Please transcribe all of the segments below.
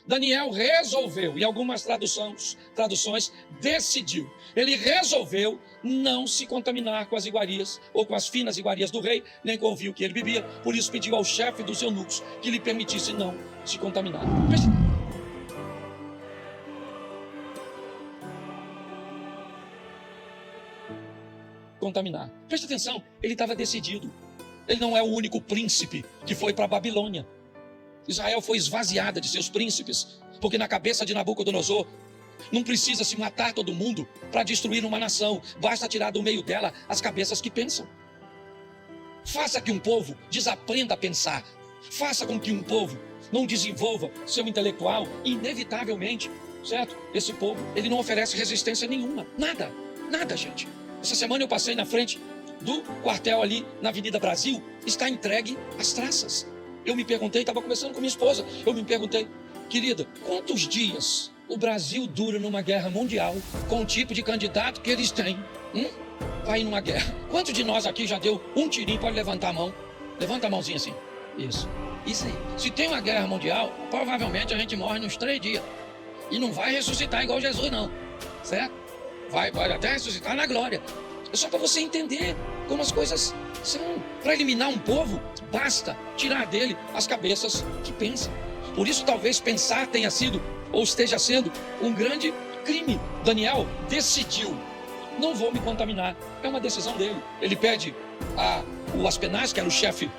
Daniel resolveu, em algumas traduções, decidiu. Ele resolveu não se contaminar com as iguarias, ou com as finas iguarias do rei, nem com o vinho que ele bebia. Por isso pediu ao chefe dos eunucos que lhe permitisse não se contaminar. Preste atenção, ele estava decidido. Ele não é o único príncipe que foi para a Babilônia. Israel foi esvaziada de seus príncipes, porque na cabeça de Nabucodonosor não precisa se matar todo mundo para destruir uma nação, basta tirar do meio dela as cabeças que pensam. Faça que um povo desaprenda a pensar, faça com que um povo não desenvolva seu intelectual, e inevitavelmente, certo? Esse povo, ele não oferece resistência nenhuma, nada, gente. Essa semana eu passei na frente do quartel ali na Avenida Brasil, está entregue as traças. Eu me perguntei, estava conversando com minha esposa, eu me perguntei, querida, quantos dias o Brasil dura numa guerra mundial com o tipo de candidato que eles têm? Vai numa guerra. Quantos de nós aqui já deu um tirinho? Pode levantar a mão. Levanta a mãozinha assim. Isso aí. Se tem uma guerra mundial, provavelmente a gente morre nos 3 dias. E não vai ressuscitar igual Jesus, não. Certo? Pode até ressuscitar na glória. É só para você entender como as coisas são. Para eliminar um povo, basta tirar dele as cabeças que pensam. Por isso talvez pensar tenha sido, ou esteja sendo, um grande crime. Daniel decidiu, não vou me contaminar. É uma decisão dele. Ele pede o Aspenaz, que era o chefe,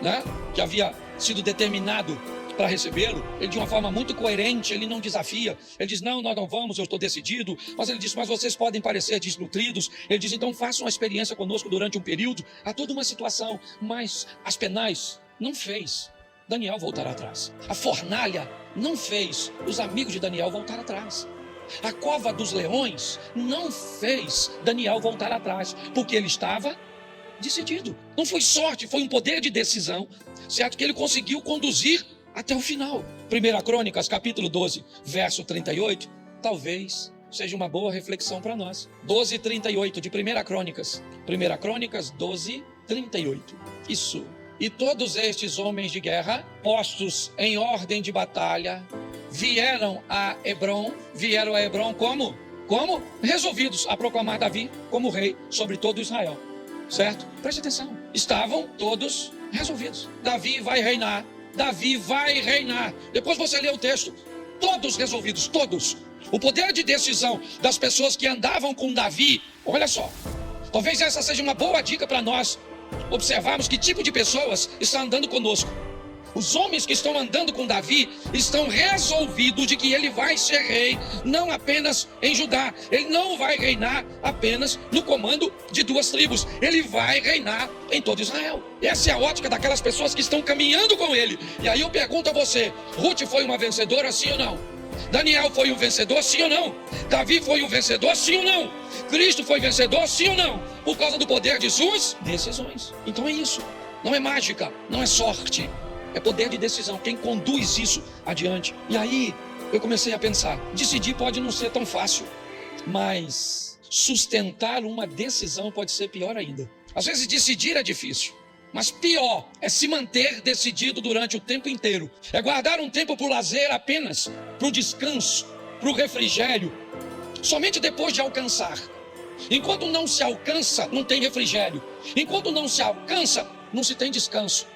né, que havia sido determinado para recebê-lo. Ele, de uma forma muito coerente, ele não desafia. Ele diz, não, nós não vamos, eu estou decidido. Mas ele diz, mas vocês podem parecer desnutridos. Ele diz, então façam uma experiência conosco durante um período. Há toda uma situação, mas Aspenaz não fez Daniel voltar atrás. A fornalha não fez os amigos de Daniel voltar atrás. A cova dos leões não fez Daniel voltar atrás, porque ele estava decidido. Não foi sorte, foi um poder de decisão, certo? Que ele conseguiu conduzir até o final. 1 Crônicas, capítulo 12, verso 38, talvez seja uma boa reflexão para nós. 12:38 de 1 Crônicas. 1 Crônicas 12:38. Isso. E todos estes homens de guerra, postos em ordem de batalha, vieram a Hebrom como? Resolvidos a proclamar Davi como rei sobre todo Israel. Certo? Preste atenção. Estavam todos resolvidos. Davi vai reinar. Depois você lê o texto. Todos resolvidos, todos. O poder de decisão das pessoas que andavam com Davi, olha só. Talvez essa seja uma boa dica para nós observarmos que tipo de pessoas estão andando conosco. Os homens que estão andando com Davi estão resolvidos de que ele vai ser rei, não apenas em Judá. Ele não vai reinar apenas no comando de 2 tribos. Ele vai reinar em todo Israel. Essa é a ótica daquelas pessoas que estão caminhando com ele. E aí eu pergunto a você, Ruth foi uma vencedora, sim ou não? Daniel foi um vencedor, sim ou não? Davi foi um vencedor, sim ou não? Cristo foi vencedor, sim ou não? Por causa do poder de suas decisões. Então é isso. Não é mágica, não é sorte. É poder de decisão, quem conduz isso adiante. E aí eu comecei a pensar, decidir pode não ser tão fácil, mas sustentar uma decisão pode ser pior ainda. Às vezes decidir é difícil, mas pior é se manter decidido durante o tempo inteiro. É guardar um tempo para o lazer apenas, para o descanso, para o refrigério, somente depois de alcançar. Enquanto não se alcança, não tem refrigério. Enquanto não se alcança, não se tem descanso.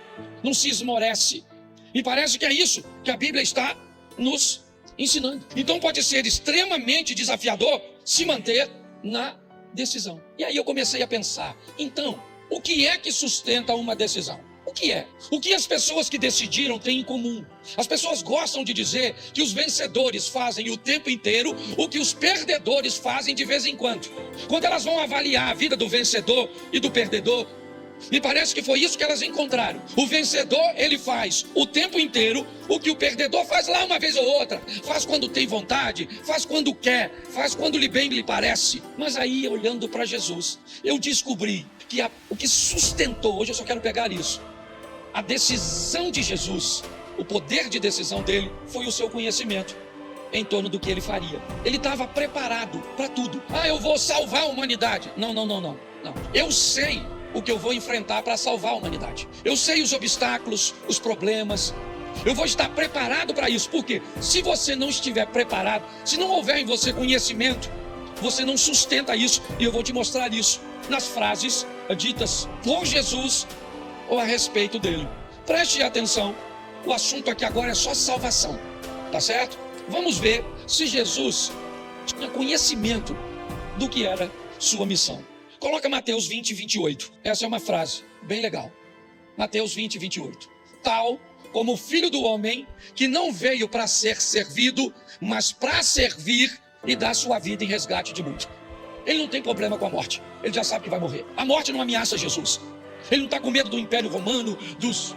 Não se esmorece. E parece que é isso que a Bíblia está nos ensinando. Então pode ser extremamente desafiador se manter na decisão. E aí eu comecei a pensar, então, o que é que sustenta uma decisão? O que é? O que as pessoas que decidiram têm em comum? As pessoas gostam de dizer que os vencedores fazem o tempo inteiro o que os perdedores fazem de vez em quando. Quando elas vão avaliar a vida do vencedor e do perdedor, me parece que foi isso que elas encontraram. O vencedor, ele faz o tempo inteiro o que o perdedor faz lá uma vez ou outra. Faz quando tem vontade, faz quando quer, faz quando bem lhe parece. Mas aí, olhando para Jesus, eu descobri que o que sustentou, hoje eu só quero pegar isso, a decisão de Jesus, o poder de decisão dele, foi o seu conhecimento em torno do que ele faria. Ele estava preparado para tudo. Eu vou salvar a humanidade. Não. Eu sei o que eu vou enfrentar para salvar a humanidade. Eu sei os obstáculos, os problemas, Eu vou estar preparado para isso. Porque se você não estiver preparado, se não houver em você conhecimento, você não sustenta isso. E eu vou te mostrar isso nas frases ditas por Jesus ou a respeito dele. Preste atenção. O assunto aqui agora é só salvação. Tá certo? Vamos ver se Jesus tinha conhecimento do que era sua missão. Coloca Mateus 20, 28. Essa é uma frase bem legal. Mateus 20, 28. Tal como o Filho do Homem, que não veio para ser servido, mas para servir e dar sua vida em resgate de muitos. Ele não tem problema com a morte. Ele já sabe que vai morrer. A morte não ameaça Jesus. Ele não está com medo do Império Romano, dos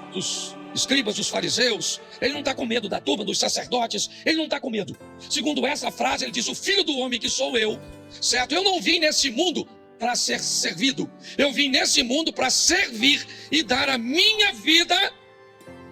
escribas, dos fariseus. Ele não está com medo da turma, dos sacerdotes. Ele não está com medo. Segundo essa frase, ele diz: o Filho do Homem que sou eu, certo? Eu não vim nesse mundo para ser servido. Eu vim nesse mundo para servir e dar a minha vida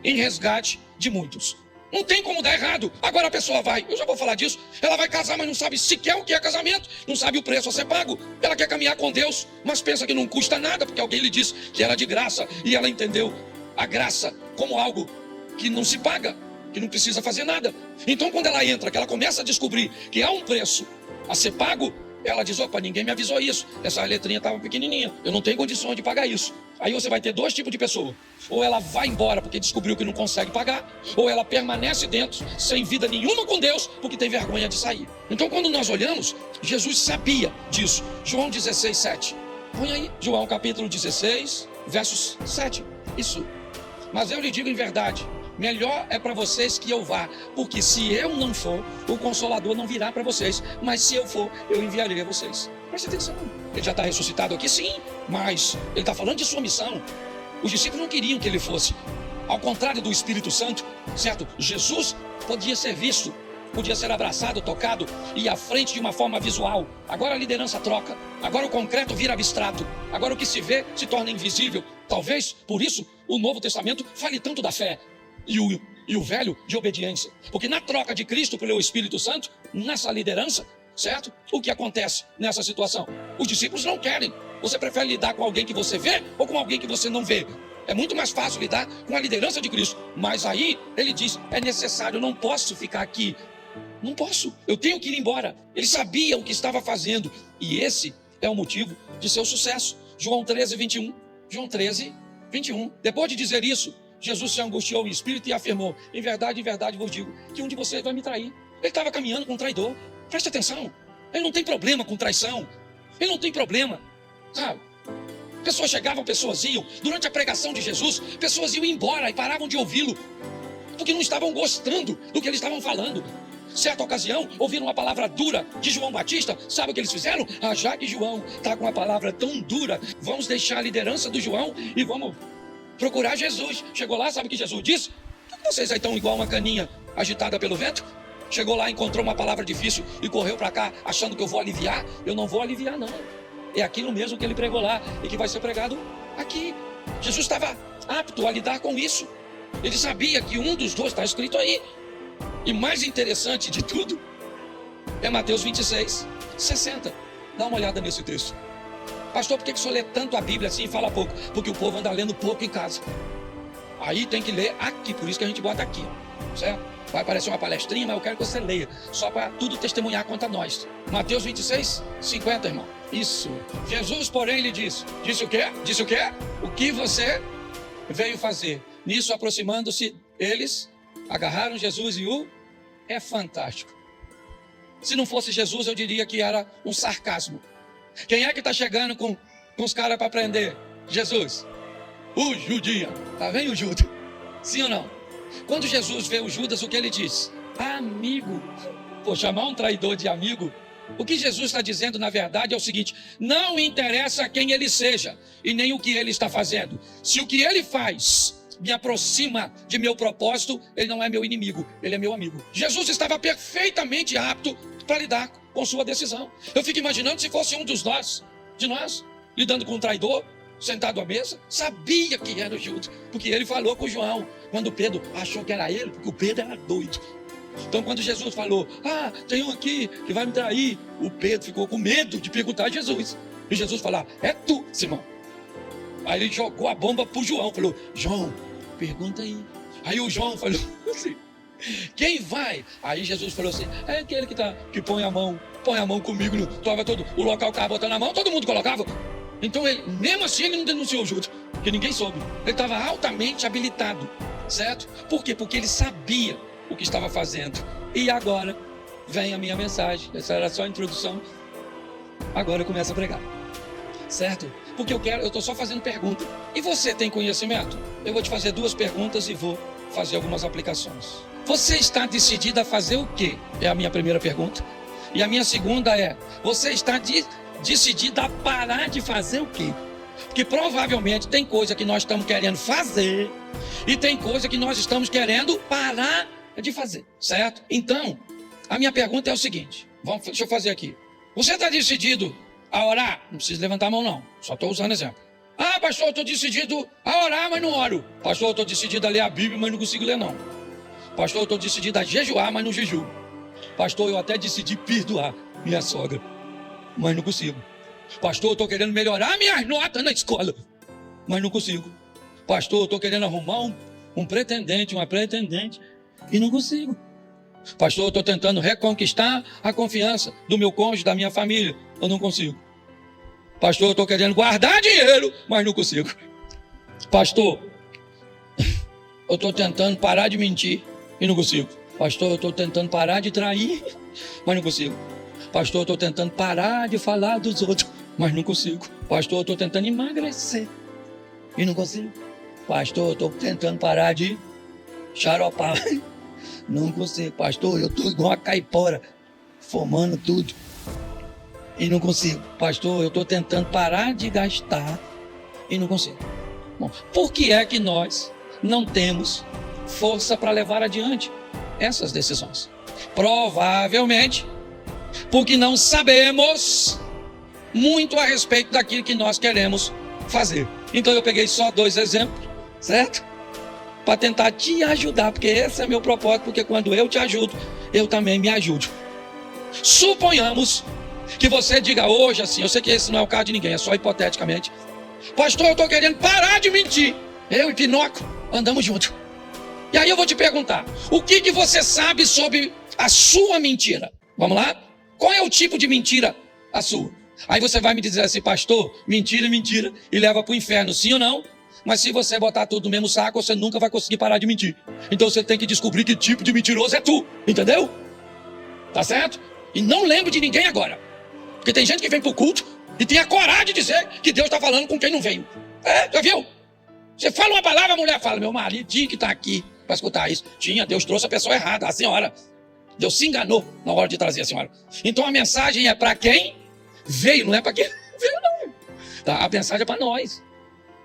em resgate de muitos. Não tem como dar errado. Agora a pessoa vai, eu já vou falar disso, ela vai casar, mas não sabe sequer o que é casamento, não sabe o preço a ser pago. Ela quer caminhar com Deus, mas pensa que não custa nada, porque alguém lhe disse que era de graça, e ela entendeu a graça como algo que não se paga, que não precisa fazer nada. Então quando ela entra, que ela começa a descobrir que há um preço a ser pago, ela diz: opa, ninguém me avisou isso, essa letrinha estava pequenininha, eu não tenho condições de pagar isso. Aí você vai ter dois tipos de pessoa: ou ela vai embora porque descobriu que não consegue pagar, ou ela permanece dentro sem vida nenhuma com Deus porque tem vergonha de sair. Então quando nós olhamos, Jesus sabia disso. João 16, 7. Põe aí, João capítulo 16, versos 7. Isso. Mas eu lhe digo em verdade, melhor é para vocês que eu vá, porque se eu não for, o Consolador não virá para vocês, mas se eu for, eu enviarei a vocês. Preste atenção. Ele já está ressuscitado aqui, sim, mas ele está falando de sua missão. Os discípulos não queriam que ele fosse. Ao contrário do Espírito Santo, certo? Jesus podia ser visto, podia ser abraçado, tocado e à frente de uma forma visual. Agora a liderança troca. Agora o concreto vira abstrato. Agora o que se vê se torna invisível. Talvez, por isso, o Novo Testamento fale tanto da fé e o Velho de obediência. Porque na troca de Cristo pelo Espírito Santo, nessa liderança, certo? O que acontece nessa situação? Os discípulos não querem. Você prefere lidar com alguém que você vê ou com alguém que você não vê? É muito mais fácil lidar com a liderança de Cristo. Mas aí ele diz: é necessário, eu não posso ficar aqui. Não posso, eu tenho que ir embora. Ele sabia o que estava fazendo. E esse é o motivo de seu sucesso. João 13, 21. João 13, 21. Depois de dizer isso, Jesus se angustiou em espírito e afirmou: em verdade vos digo, que um de vocês vai me trair. Ele estava caminhando com um traidor. Preste atenção. Ele não tem problema com traição. Ele não tem problema, sabe? Pessoas chegavam, pessoas iam. Durante a pregação de Jesus, pessoas iam embora e paravam de ouvi-lo, porque não estavam gostando do que eles estavam falando. Certa ocasião, ouviram uma palavra dura de João Batista. Sabe o que eles fizeram? Já que João está com uma palavra tão dura, vamos deixar a liderança do João e vamos procurar Jesus. Chegou lá, sabe o que Jesus disse? Vocês aí estão igual uma caninha agitada pelo vento. Chegou lá, encontrou uma palavra difícil e correu para cá achando que eu vou aliviar. Eu não vou aliviar, não. É aquilo mesmo que ele pregou lá e que vai ser pregado aqui. Jesus estava apto a lidar com isso. Ele sabia que um dos dois está escrito aí. E mais interessante de tudo é Mateus 26, 60. Dá uma olhada nesse texto. Pastor, por que o senhor lê tanto a Bíblia assim e fala pouco? Porque o povo anda lendo pouco em casa. Aí tem que ler aqui, por isso que a gente bota aqui, certo? Vai parecer uma palestrinha, mas eu quero que você leia, só para tudo testemunhar contra nós. Mateus 26, 50, irmão. Isso. Jesus, porém, lhe disse. Disse o quê? Disse o quê? O que você veio fazer? Nisso, aproximando-se, eles agarraram Jesus e é fantástico. Se não fosse Jesus, eu diria que era um sarcasmo. Quem é que está chegando com os caras para prender Jesus? O Judia. Tá vendo o Judas? Sim ou não? Quando Jesus vê o Judas, o que ele diz? Amigo. Pô, chamar um traidor de amigo? O que Jesus está dizendo, na verdade, é o seguinte: não interessa quem ele seja e nem o que ele está fazendo. Se o que ele faz me aproxima de meu propósito, ele não é meu inimigo, ele é meu amigo. Jesus estava perfeitamente apto para lidar com sua decisão. Eu fico imaginando se fosse um de nós, lidando com um traidor, sentado à mesa, sabia que era o Judas, porque ele falou com João, quando Pedro achou que era ele, porque o Pedro era doido. Então quando Jesus falou: tem um aqui que vai me trair, o Pedro ficou com medo de perguntar a Jesus. E Jesus falou: é tu, Simão. Aí ele jogou a bomba pro João, falou: João, pergunta aí. Aí o João falou: Sim. Quem vai? Aí Jesus falou assim: é aquele que põe a mão comigo, toma todo o local que estava botando a mão, todo mundo colocava. Então, mesmo assim, ele não denunciou o Judas, porque ninguém soube. Ele estava altamente habilitado, certo? Por quê? Porque ele sabia o que estava fazendo. E agora vem a minha mensagem. Essa era só a introdução. Agora eu começo a pregar, certo? Porque eu estou só fazendo pergunta. E você tem conhecimento? Eu vou te fazer 2 perguntas e vou fazer algumas aplicações. Você está decidido a fazer o quê? É a minha primeira pergunta. E a minha segunda é: você está decidido a parar de fazer o quê? Porque provavelmente tem coisa que nós estamos querendo fazer e tem coisa que nós estamos querendo parar de fazer, certo? Então, a minha pergunta é o seguinte: deixa eu fazer aqui. Você está decidido a orar? Não precisa levantar a mão não, só estou usando exemplo. Ah, pastor, eu estou decidido a orar, mas não oro. Pastor, eu estou decidido a ler a Bíblia, mas não consigo ler não. Pastor, eu estou decidido a jejuar, mas não jejuo. Pastor, eu até decidi perdoar minha sogra, mas não consigo. Pastor, eu estou querendo melhorar minhas notas na escola, mas não consigo. Pastor, eu estou querendo arrumar um pretendente, uma pretendente, e não consigo. Pastor, eu estou tentando reconquistar a confiança do meu cônjuge, da minha família, eu não consigo. Pastor, eu estou querendo guardar dinheiro, mas não consigo. Pastor, eu estou tentando parar de mentir e não consigo. Pastor, eu estou tentando parar de trair, mas não consigo. Pastor, eu estou tentando parar de falar dos outros, mas não consigo. Pastor, eu estou tentando emagrecer e não consigo. Pastor, eu estou tentando parar de xaropar, não consigo. Pastor, eu estou igual a caipora, fumando tudo e não consigo. Pastor, eu estou tentando parar de gastar e não consigo. Bom, por que é que nós não temos força para levar adiante essas decisões? Provavelmente porque não sabemos muito a respeito daquilo que nós queremos fazer. Então eu peguei só 2 exemplos, certo? Para tentar te ajudar, porque esse é meu propósito, porque quando eu te ajudo, eu também me ajudo. Suponhamos que você diga hoje assim, eu sei que esse não é o caso de ninguém, é só hipoteticamente: pastor, eu estou querendo parar de mentir. Eu e Pinóquio andamos juntos. E aí eu vou te perguntar: o que você sabe sobre a sua mentira? Vamos lá? Qual é o tipo de mentira a sua? Aí você vai me dizer assim: pastor, mentira é mentira e leva para o inferno, sim ou não? Mas se você botar tudo no mesmo saco, você nunca vai conseguir parar de mentir. Então você tem que descobrir que tipo de mentiroso é tu, entendeu? Tá certo? E não lembre de ninguém agora, porque tem gente que vem pro culto e tem a coragem de dizer que Deus está falando com quem não veio. Já viu? Você fala uma palavra, a mulher fala: meu marido tinha que estar aqui para escutar isso. Deus trouxe a pessoa errada, a senhora. Deus se enganou na hora de trazer a senhora. Então a mensagem é para quem veio, não é para quem não veio não. Tá? A mensagem é para nós,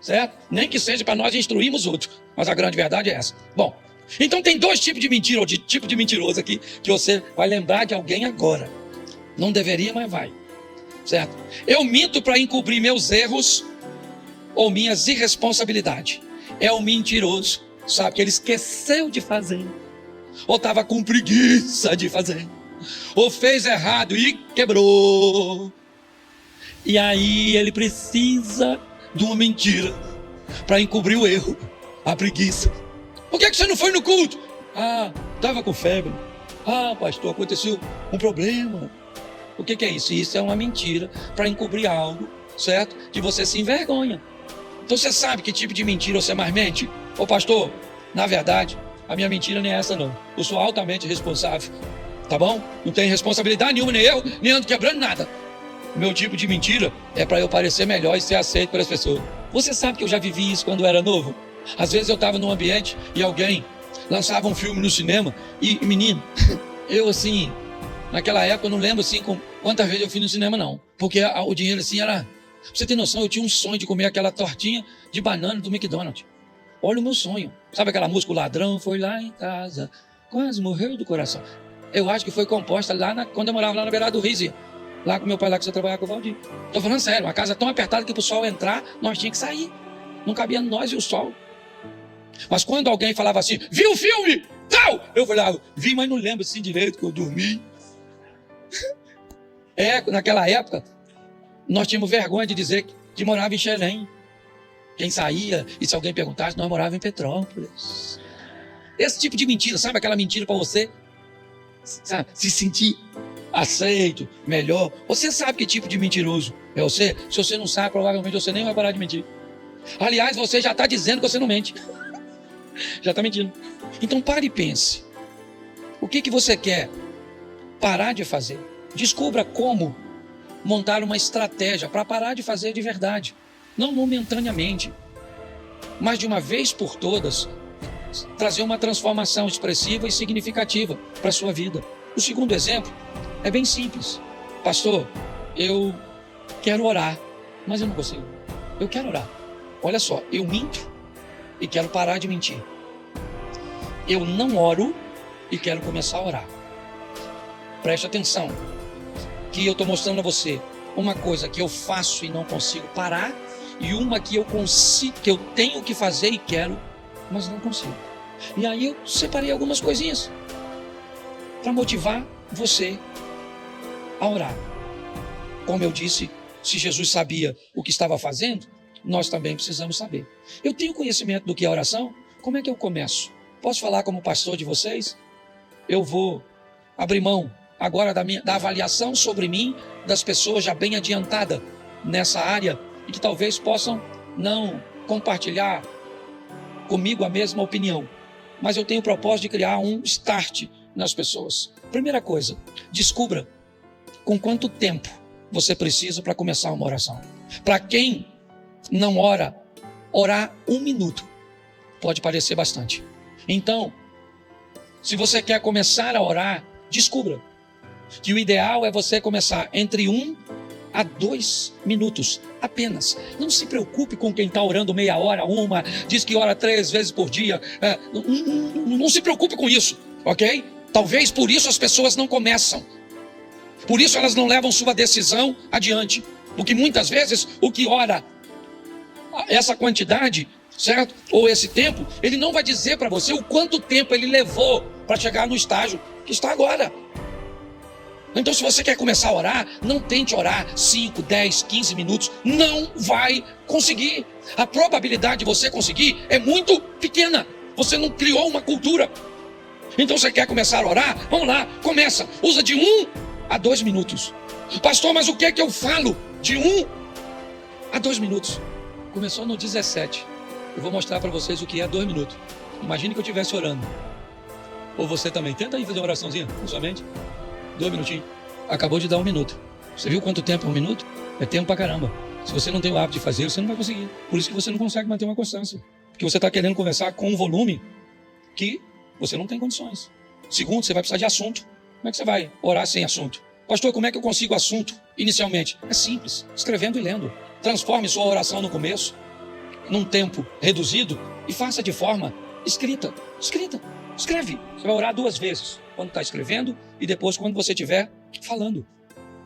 certo? Nem que seja para nós instruirmos outros, mas a grande verdade é essa. Bom, então tem 2 tipos de mentira, ou de tipo de mentiroso aqui, que você vai lembrar de alguém agora. Não deveria, mas vai, certo? Eu minto para encobrir meus erros ou minhas irresponsabilidades. É o mentiroso, sabe, que ele esqueceu de fazer, ou estava com preguiça de fazer, ou fez errado e quebrou. E aí ele precisa de uma mentira para encobrir o erro, a preguiça. Por que você não foi no culto? Estava com febre. Pastor, aconteceu um problema. O que é isso? Isso é uma mentira para encobrir algo, certo? Que você se envergonha. Então você sabe que tipo de mentira você mais mente? Ô pastor, na verdade, a minha mentira nem é essa não. Eu sou altamente responsável, tá bom? Não tenho responsabilidade nenhuma, nem eu, nem ando quebrando nada. O meu tipo de mentira é para eu parecer melhor e ser aceito pelas pessoas. Você sabe que eu já vivi isso quando eu era novo? Às vezes eu estava num ambiente e alguém lançava um filme no cinema e menino, eu assim, naquela época eu não lembro assim quantas vezes eu fui no cinema não. Porque o dinheiro assim era... Pra você ter noção, eu tinha um sonho de comer aquela tortinha de banana do McDonald's. Olha o meu sonho. Sabe aquela música, o ladrão foi lá em casa, quase morreu do coração. Eu acho que foi composta lá quando eu morava lá na beirada do Rio, lá com meu pai lá que você trabalhava com o Valdir. Tô falando sério, uma casa tão apertada que pro sol entrar, nós tínhamos que sair. Não cabia nós e o sol. Mas quando alguém falava assim, viu o filme? Tal! Eu falava, vi, mas não lembro assim direito, que eu dormi. Naquela época, nós tínhamos vergonha de dizer que morava em Xerém. Quem saía, e se alguém perguntasse, nós morávamos em Petrópolis. Esse tipo de mentira, sabe aquela mentira para você, sabe, se sentir aceito, melhor. Você sabe que tipo de mentiroso é você? Se você não sabe, provavelmente você nem vai parar de mentir. Aliás, você já está dizendo que você não mente. Já está mentindo. Então pare e pense. O que você quer parar de fazer? Descubra como montar uma estratégia para parar de fazer de verdade. Não momentaneamente, mas de uma vez por todas, trazer uma transformação expressiva e significativa para a sua vida. O segundo exemplo é bem simples. Pastor, eu quero orar, mas eu não consigo. Eu quero orar. Olha só, eu minto e quero parar de mentir. Eu não oro e quero começar a orar. Preste atenção, que eu estou mostrando a você uma coisa que eu faço e não consigo parar, e uma que eu consigo, que eu tenho que fazer e quero, mas não consigo. E aí eu separei algumas coisinhas para motivar você a orar. Como eu disse, se Jesus sabia o que estava fazendo, nós também precisamos saber. Eu tenho conhecimento do que é oração? Como é que eu começo? Posso falar como pastor de vocês? Eu vou abrir mão agora da avaliação sobre mim das pessoas já bem adiantadas nessa área e que talvez possam não compartilhar comigo a mesma opinião. Mas eu tenho o propósito de criar um start nas pessoas. Primeira coisa, descubra com quanto tempo você precisa para começar uma oração. Para quem não ora, orar 1 minuto pode parecer bastante. Então, se você quer começar a orar, descubra que o ideal é você começar entre 1 a 2 minutos apenas. Não se preocupe com quem está orando meia hora, diz que ora 3 vezes por dia. Não se preocupe com isso, ok? Talvez por isso as pessoas não começam. Por isso elas não levam sua decisão adiante. Porque muitas vezes o que ora essa quantidade, certo? Ou esse tempo, ele não vai dizer para você o quanto tempo ele levou para chegar no estágio que está agora. Então, se você quer começar a orar, não tente orar 5, 10, 15 minutos. Não vai conseguir. A probabilidade de você conseguir é muito pequena. Você não criou uma cultura. Então, você quer começar a orar? Vamos lá, começa. Usa de 1 a 2 minutos. Pastor, mas o que é que eu falo? De 1 a 2 minutos. Começou no 17. Eu vou mostrar para vocês o que é 2 minutos. Imagine que eu estivesse orando. Ou você também. Tenta aí fazer uma oraçãozinha na sua mente. 2 minutinhos. Acabou de dar 1 minuto. Você viu quanto tempo é 1 minuto? É tempo pra caramba. Se você não tem o hábito de fazer, você não vai conseguir. Por isso que você não consegue manter uma constância. Porque você está querendo conversar com um volume que você não tem condições. Segundo, você vai precisar de assunto. Como é que você vai orar sem assunto? Pastor, como é que eu consigo assunto inicialmente? É simples, escrevendo e lendo. Transforme sua oração no começo, num tempo reduzido, e faça de forma escrita. Escreve. Você vai orar 2 vezes. Quando está escrevendo e depois quando você estiver falando.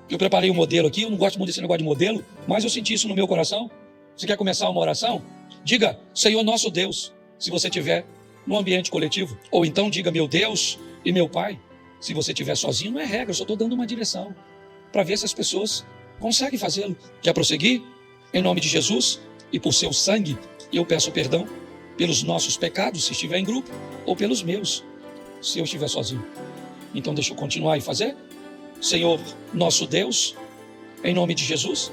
Eu preparei um modelo aqui, eu não gosto muito desse negócio de modelo, mas eu senti isso no meu coração. Você quer começar uma oração? Diga, Senhor nosso Deus, se você estiver no ambiente coletivo. Ou então diga, meu Deus e meu Pai. Se você estiver sozinho, não é regra, eu só estou dando uma direção para ver se as pessoas conseguem fazê-lo. Quer prosseguir? Em nome de Jesus e por seu sangue, eu peço perdão pelos nossos pecados, se estiver em grupo, ou pelos meus, se eu estiver sozinho. Então deixa eu continuar e fazer. Senhor, nosso Deus, em nome de Jesus,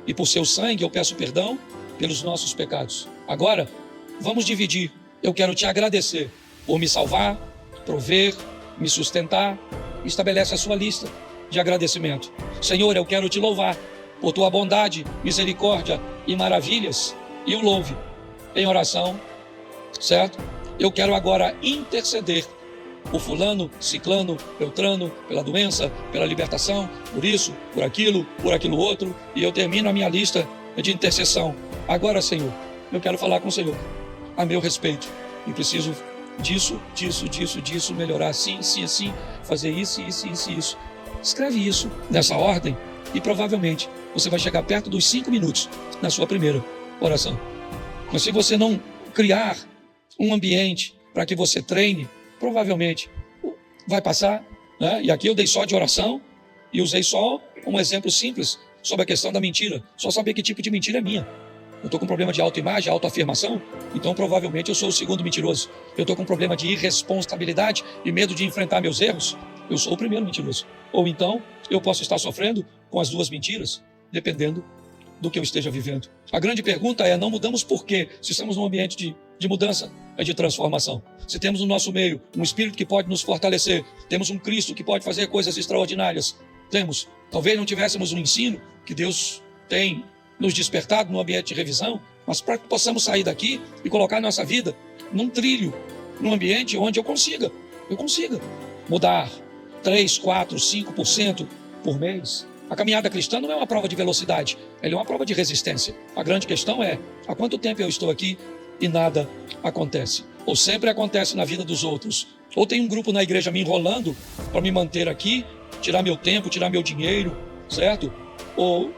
e por seu sangue eu peço perdão pelos nossos pecados. Agora, vamos dividir. Eu quero te agradecer por me salvar, prover, me sustentar. Estabelece a sua lista de agradecimento. Senhor, eu quero te louvar por tua bondade, misericórdia e maravilhas, e o louve em oração, certo? Eu quero agora interceder por fulano, ciclano, beltrano, pela doença, pela libertação, por isso, por aquilo outro, e eu termino a minha lista de intercessão. Agora, Senhor, eu quero falar com o Senhor a meu respeito, e preciso disso, melhorar assim, fazer isso. Escreve isso nessa ordem e provavelmente você vai chegar perto dos 5 minutos na sua primeira oração. Mas se você não criar um ambiente para que você treine, provavelmente vai passar, né? E aqui eu dei só de oração e usei só um exemplo simples sobre a questão da mentira. Só saber que tipo de mentira é minha. Eu estou com problema de autoimagem, autoafirmação, então provavelmente eu sou o segundo mentiroso. Eu estou com problema de irresponsabilidade e medo de enfrentar meus erros, eu sou o primeiro mentiroso. Ou então, eu posso estar sofrendo com as duas mentiras, dependendo do que eu esteja vivendo. A grande pergunta é, não mudamos por quê? Se estamos num ambiente de mudança, de transformação. Se temos no nosso meio um Espírito que pode nos fortalecer, temos um Cristo que pode fazer coisas extraordinárias, temos, talvez não tivéssemos um ensino que Deus tem nos despertado no ambiente de revisão, mas para que possamos sair daqui e colocar nossa vida num trilho, num ambiente onde eu consiga mudar 3, 4, 5% por mês. A caminhada cristã não é uma prova de velocidade, ela é uma prova de resistência. A grande questão é, há quanto tempo eu estou aqui e nada acontece? Ou sempre acontece na vida dos outros, ou tem um grupo na igreja me enrolando para me manter aqui, tirar meu tempo, tirar meu dinheiro, certo? Ou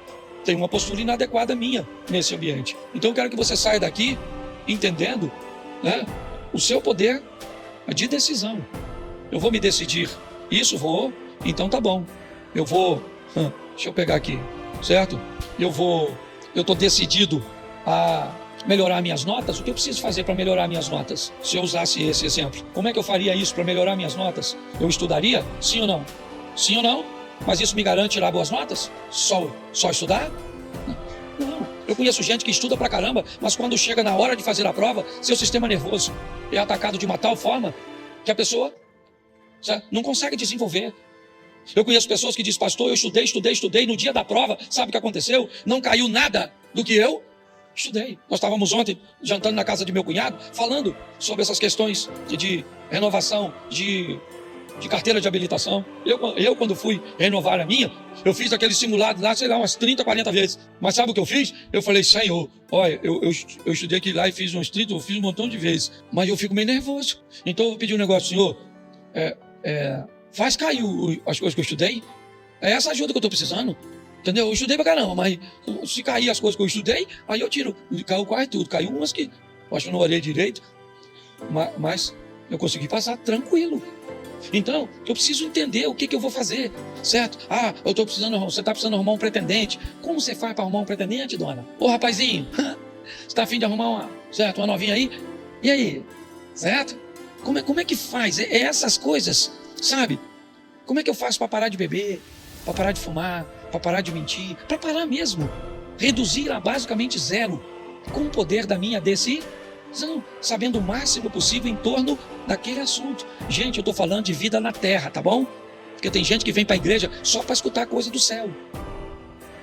tem uma postura inadequada minha nesse ambiente. Então eu quero que você saia daqui entendendo, né, o seu poder de decisão. Eu vou me decidir, isso vou, então tá bom. Eu vou, deixa eu pegar aqui, certo? Eu estou decidido a melhorar minhas notas. O que eu preciso fazer para melhorar minhas notas? Se eu usasse esse exemplo, como é que eu faria isso para melhorar minhas notas? Eu estudaria? Sim ou não? Sim ou não? Mas isso me garante tirar boas notas? Só estudar? Não. Eu conheço gente que estuda pra caramba, mas quando chega na hora de fazer a prova, seu sistema nervoso é atacado de uma tal forma que a pessoa não consegue desenvolver. Eu conheço pessoas que dizem, pastor, eu estudei, no dia da prova, sabe o que aconteceu? Não caiu nada do que eu estudei. Nós estávamos ontem jantando na casa de meu cunhado, falando sobre essas questões de renovação, de carteira de habilitação. Eu, quando fui renovar a minha, eu fiz aquele simulado lá, sei lá, umas 30, 40 vezes. Mas sabe o que eu fiz? Eu falei, Senhor, olha, eu estudei aqui lá e fiz uns 30, eu fiz um montão de vezes. Mas eu fico meio nervoso. Então eu vou pedir um negócio, Senhor, faz cair as coisas que eu estudei. É essa ajuda que eu estou precisando. Entendeu? Eu estudei pra caramba, mas se cair as coisas que eu estudei, aí eu tiro. Caiu quase tudo. Caiu umas que eu acho que eu não olhei direito. Mas eu consegui passar tranquilo. Então, eu preciso entender o que eu vou fazer, certo? Você está precisando arrumar um pretendente. Como você faz para arrumar um pretendente, dona? Ô, rapazinho, você está afim de arrumar uma novinha aí? E aí, certo? Como é que faz? É essas coisas, sabe? Como é que eu faço para parar de beber, para parar de fumar, para parar de mentir, para parar mesmo? Reduzir a basicamente zero com o poder da minha decisão, sabendo o máximo possível em torno daquele assunto. Gente, eu estou falando de vida na terra, tá bom? Porque tem gente que vem para a igreja só para escutar coisa do céu.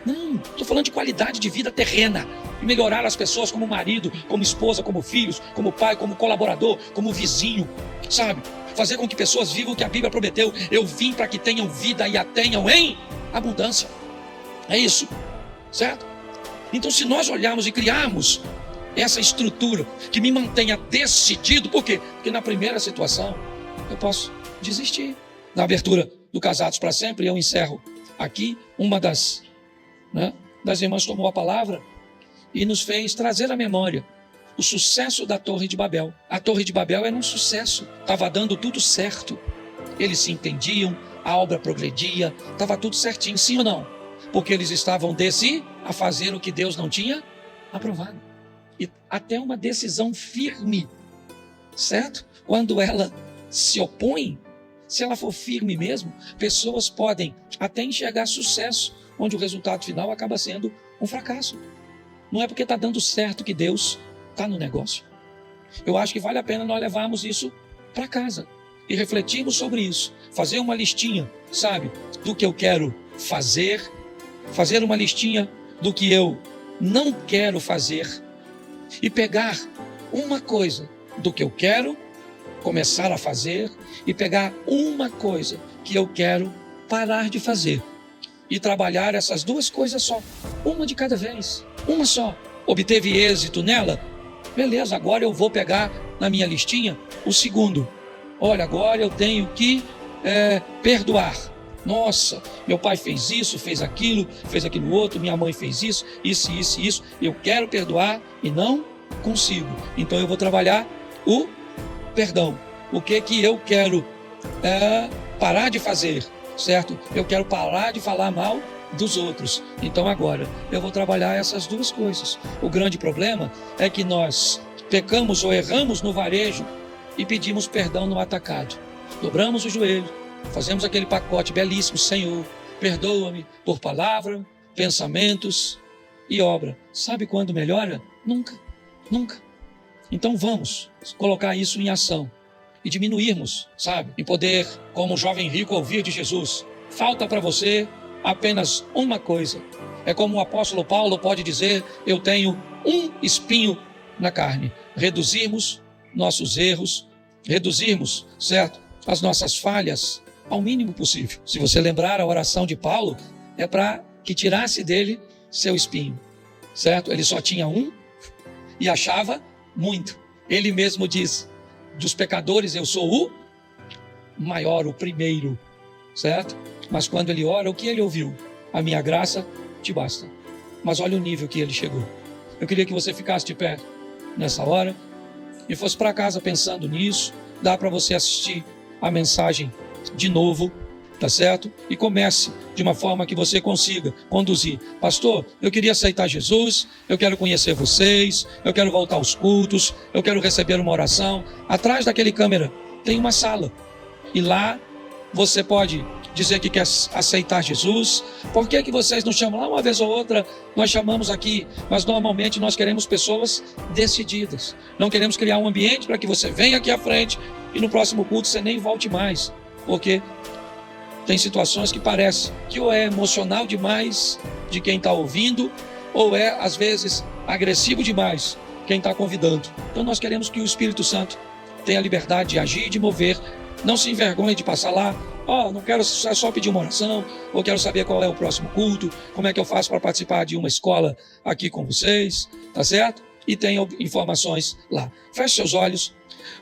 Não, estou falando de qualidade de vida terrena. E melhorar as pessoas como marido, como esposa, como filhos, como pai, como colaborador, como vizinho, sabe? Fazer com que pessoas vivam o que a Bíblia prometeu. Eu vim para que tenham vida e a tenham em abundância. É isso, certo? Então, se nós olharmos e criarmos essa estrutura que me mantenha decidido, por quê? Porque na primeira situação eu posso desistir. Na abertura do Casados para Sempre, eu encerro aqui, uma das irmãs tomou a palavra e nos fez trazer à memória o sucesso da Torre de Babel. A Torre de Babel era um sucesso, estava dando tudo certo, eles se entendiam, a obra progredia, estava tudo certinho, sim ou não? Porque eles estavam a fazer o que Deus não tinha aprovado. E até uma decisão firme, certo? Quando ela se opõe, se ela for firme mesmo, pessoas podem até enxergar sucesso, onde o resultado final acaba sendo um fracasso. Não é porque está dando certo que Deus está no negócio. Eu acho que vale a pena nós levarmos isso para casa e refletirmos sobre isso. Fazer uma listinha, sabe, do que eu quero fazer uma listinha do que eu não quero fazer e pegar uma coisa do que eu quero começar a fazer e pegar uma coisa que eu quero parar de fazer e trabalhar essas duas coisas só, uma de cada vez, uma só. Obteve êxito nela? Beleza, agora eu vou pegar na minha listinha o segundo. Olha, agora eu tenho que perdoar. Nossa, meu pai fez isso, fez aquilo outro, minha mãe fez isso. Eu quero perdoar e não consigo. Então eu vou trabalhar o perdão. O que eu quero parar de fazer, certo? Eu quero parar de falar mal dos outros. Então agora eu vou trabalhar essas duas coisas. O grande problema é que nós pecamos ou erramos no varejo e pedimos perdão no atacado. Dobramos o joelho, fazemos aquele pacote belíssimo: Senhor, perdoa-me por palavra, pensamentos e obra. Sabe quando melhora? Nunca, nunca. Então vamos colocar isso em ação e diminuirmos, sabe? E poder, como o jovem rico, ouvir de Jesus. Falta para você apenas uma coisa. É como o apóstolo Paulo pode dizer: eu tenho um espinho na carne. Reduzirmos nossos erros, reduzirmos, certo, as nossas falhas ao mínimo possível. Se você lembrar, a oração de Paulo é para que tirasse dele seu espinho, certo? Ele só tinha um e achava muito. Ele mesmo diz: dos pecadores eu sou o maior, o primeiro, certo? Mas quando ele ora, o que ele ouviu? A minha graça te basta. Mas olha o nível que ele chegou. Eu queria que você ficasse de pé nessa hora e fosse para casa pensando nisso. Dá para você assistir a mensagem de novo, tá certo? E comece de uma forma que você consiga conduzir. Pastor, eu queria aceitar Jesus, eu quero conhecer vocês, eu quero voltar aos cultos, eu quero receber uma oração. Atrás daquele câmera tem uma sala e lá você pode dizer que quer aceitar Jesus. Por que vocês não chamam lá uma vez ou outra? Nós chamamos aqui, mas normalmente nós queremos pessoas decididas. Não queremos criar um ambiente para que você venha aqui à frente e no próximo culto você nem volte mais, porque tem situações que parece que ou é emocional demais de quem está ouvindo, ou é, às vezes, agressivo demais quem está convidando. Então nós queremos que o Espírito Santo tenha a liberdade de agir e de mover. Não se envergonhe de passar lá: não quero só pedir uma oração, ou quero saber qual é o próximo culto, como é que eu faço para participar de uma escola aqui com vocês, tá certo? E tenha informações lá. Feche seus olhos.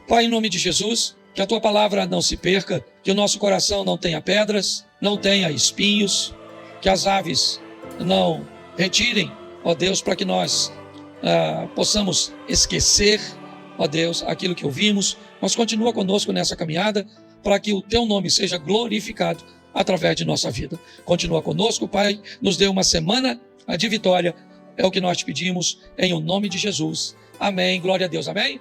Pai, em nome de Jesus, que a Tua palavra não se perca, que o nosso coração não tenha pedras, não tenha espinhos, que as aves não retirem, ó Deus, para que nós possamos esquecer, ó Deus, aquilo que ouvimos. Mas continua conosco nessa caminhada, para que o Teu nome seja glorificado através de nossa vida. Continua conosco, Pai, nos dê uma semana de vitória, é o que nós te pedimos, em o nome de Jesus. Amém, glória a Deus, amém?